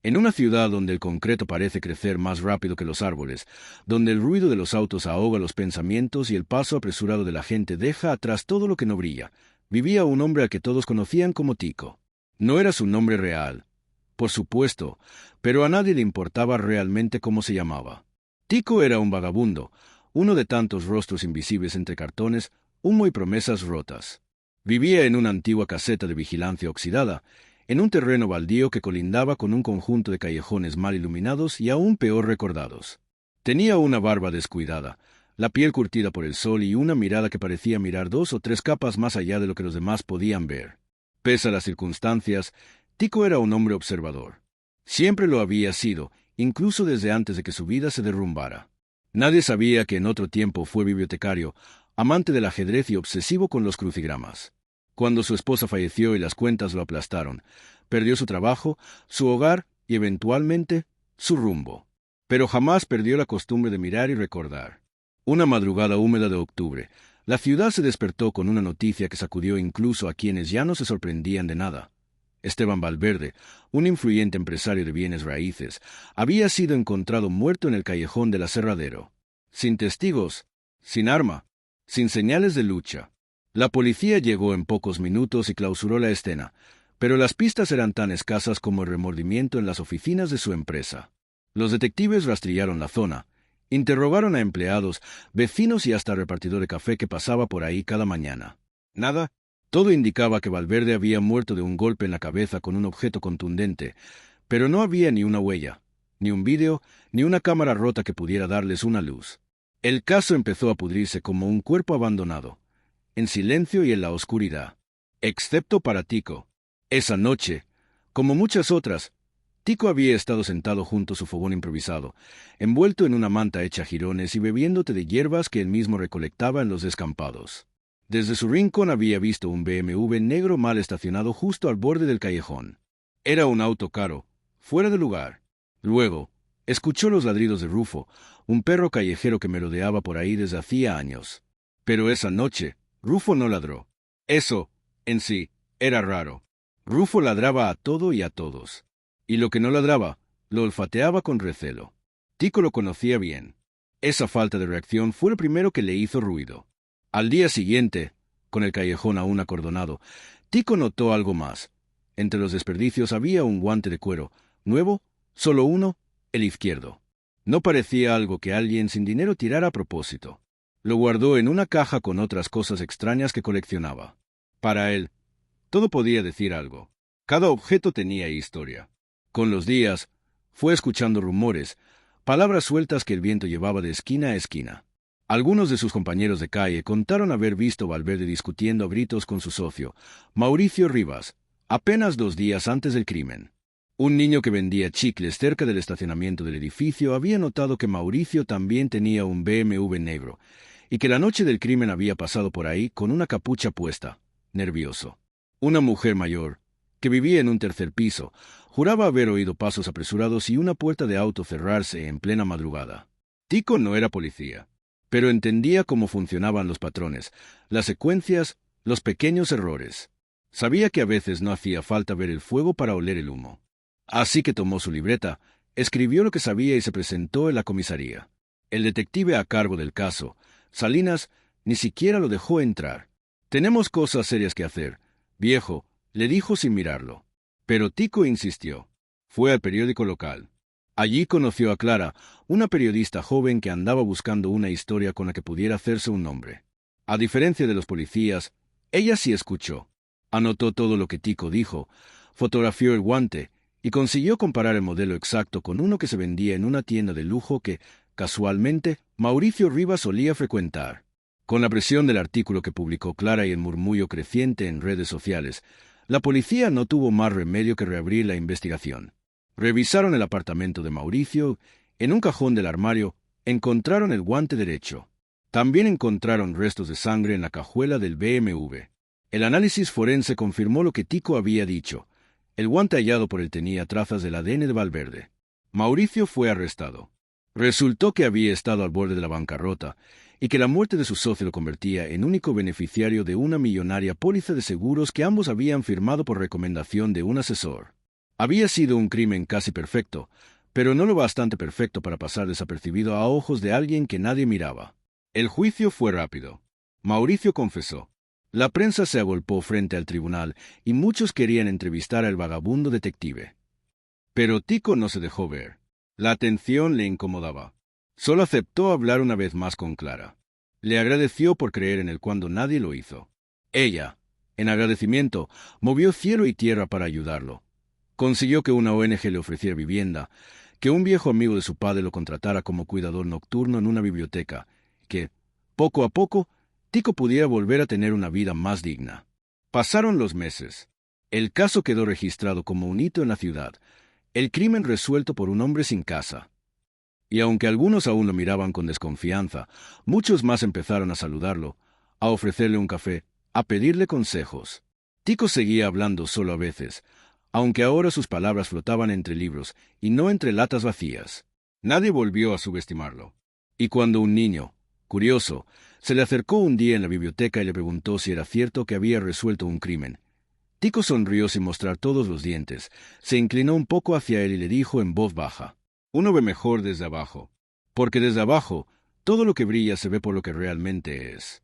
En una ciudad donde el concreto parece crecer más rápido que los árboles, donde el ruido de los autos ahoga los pensamientos y el paso apresurado de la gente deja atrás todo lo que no brilla, vivía un hombre al que todos conocían como Tico. No era su nombre real, por supuesto, pero a nadie le importaba realmente cómo se llamaba. Tico era un vagabundo, uno de tantos rostros invisibles entre cartones, humo y promesas rotas. Vivía en una antigua caseta de vigilancia oxidada, en un terreno baldío que colindaba con un conjunto de callejones mal iluminados y aún peor recordados. Tenía una barba descuidada, la piel curtida por el sol y una mirada que parecía mirar 2 o 3 capas más allá de lo que los demás podían ver. Pese a las circunstancias, Tico era un hombre observador. Siempre lo había sido, incluso desde antes de que su vida se derrumbara. Nadie sabía que en otro tiempo fue bibliotecario, amante del ajedrez y obsesivo con los crucigramas. Cuando su esposa falleció y las cuentas lo aplastaron, perdió su trabajo, su hogar y, eventualmente, su rumbo. Pero jamás perdió la costumbre de mirar y recordar. Una madrugada húmeda de octubre, la ciudad se despertó con una noticia que sacudió incluso a quienes ya no se sorprendían de nada. Esteban Valverde, un influyente empresario de bienes raíces, había sido encontrado muerto en el callejón del Aserradero. Sin testigos, sin arma, sin señales de lucha. La policía llegó en pocos minutos y clausuró la escena, pero las pistas eran tan escasas como el remordimiento en las oficinas de su empresa. Los detectives rastrillaron la zona, interrogaron a empleados, vecinos y hasta repartidor de café que pasaba por ahí cada mañana. Nada. Todo indicaba que Valverde había muerto de un golpe en la cabeza con un objeto contundente, pero no había ni una huella, ni un vídeo, ni una cámara rota que pudiera darles una luz. El caso empezó a pudrirse como un cuerpo abandonado, en silencio y en la oscuridad. Excepto para Tico. Esa noche, como muchas otras, Tico había estado sentado junto a su fogón improvisado, envuelto en una manta hecha jirones y bebiendo té de hierbas que él mismo recolectaba en los descampados. Desde su rincón había visto un BMW negro mal estacionado justo al borde del callejón. Era un auto caro, fuera de lugar. Luego, escuchó los ladridos de Rufo, un perro callejero que merodeaba por ahí desde hacía años. Pero esa noche, Rufo no ladró. Eso, en sí, era raro. Rufo ladraba a todo y a todos. Y lo que no ladraba, lo olfateaba con recelo. Tico lo conocía bien. Esa falta de reacción fue lo primero que le hizo ruido. Al día siguiente, con el callejón aún acordonado, Tico notó algo más. Entre los desperdicios había un guante de cuero, nuevo, solo uno, el izquierdo. No parecía algo que alguien sin dinero tirara a propósito. Lo guardó en una caja con otras cosas extrañas que coleccionaba. Para él, todo podía decir algo. Cada objeto tenía historia. Con los días, fue escuchando rumores, palabras sueltas que el viento llevaba de esquina a esquina. Algunos de sus compañeros de calle contaron haber visto a Valverde discutiendo a gritos con su socio, Mauricio Rivas, apenas 2 días antes del crimen. Un niño que vendía chicles cerca del estacionamiento del edificio había notado que Mauricio también tenía un BMW negro, y que la noche del crimen había pasado por ahí con una capucha puesta, nervioso. Una mujer mayor, que vivía en un 3er piso, juraba haber oído pasos apresurados y una puerta de auto cerrarse en plena madrugada. Tico no era policía, pero entendía cómo funcionaban los patrones, las secuencias, los pequeños errores. Sabía que a veces no hacía falta ver el fuego para oler el humo. Así que tomó su libreta, escribió lo que sabía y se presentó en la comisaría. El detective a cargo del caso, Salinas, ni siquiera lo dejó entrar. «Tenemos cosas serias que hacer, viejo», le dijo sin mirarlo. Pero Tico insistió. Fue al periódico local. Allí conoció a Clara, una periodista joven que andaba buscando una historia con la que pudiera hacerse un nombre. A diferencia de los policías, ella sí escuchó. Anotó todo lo que Tico dijo, fotografió el guante y consiguió comparar el modelo exacto con uno que se vendía en una tienda de lujo que, casualmente, Mauricio Rivas solía frecuentar. Con la presión del artículo que publicó Clara y el murmullo creciente en redes sociales, la policía no tuvo más remedio que reabrir la investigación. Revisaron el apartamento de Mauricio. En un cajón del armario encontraron el guante derecho. También encontraron restos de sangre en la cajuela del BMW. El análisis forense confirmó lo que Tico había dicho. El guante hallado por él tenía trazas del ADN de Valverde. Mauricio fue arrestado. Resultó que había estado al borde de la bancarrota y que la muerte de su socio lo convertía en único beneficiario de una millonaria póliza de seguros que ambos habían firmado por recomendación de un asesor. Había sido un crimen casi perfecto, pero no lo bastante perfecto para pasar desapercibido a ojos de alguien que nadie miraba. El juicio fue rápido. Mauricio confesó. La prensa se agolpó frente al tribunal y muchos querían entrevistar al vagabundo detective. Pero Tico no se dejó ver. La atención le incomodaba. Solo aceptó hablar una vez más con Clara. Le agradeció por creer en él cuando nadie lo hizo. Ella, en agradecimiento, movió cielo y tierra para ayudarlo. Consiguió que una ONG le ofreciera vivienda, que un viejo amigo de su padre lo contratara como cuidador nocturno en una biblioteca, que, poco a poco, Tico pudiera volver a tener una vida más digna. Pasaron los meses. El caso quedó registrado como un hito en la ciudad, el crimen resuelto por un hombre sin casa. Y aunque algunos aún lo miraban con desconfianza, muchos más empezaron a saludarlo, a ofrecerle un café, a pedirle consejos. Tico seguía hablando solo a veces, aunque ahora sus palabras flotaban entre libros y no entre latas vacías. Nadie volvió a subestimarlo. Y cuando un niño, curioso, se le acercó un día en la biblioteca y le preguntó si era cierto que había resuelto un crimen, Tico sonrió sin mostrar todos los dientes, se inclinó un poco hacia él y le dijo en voz baja: «Uno ve mejor desde abajo, porque desde abajo todo lo que brilla se ve por lo que realmente es».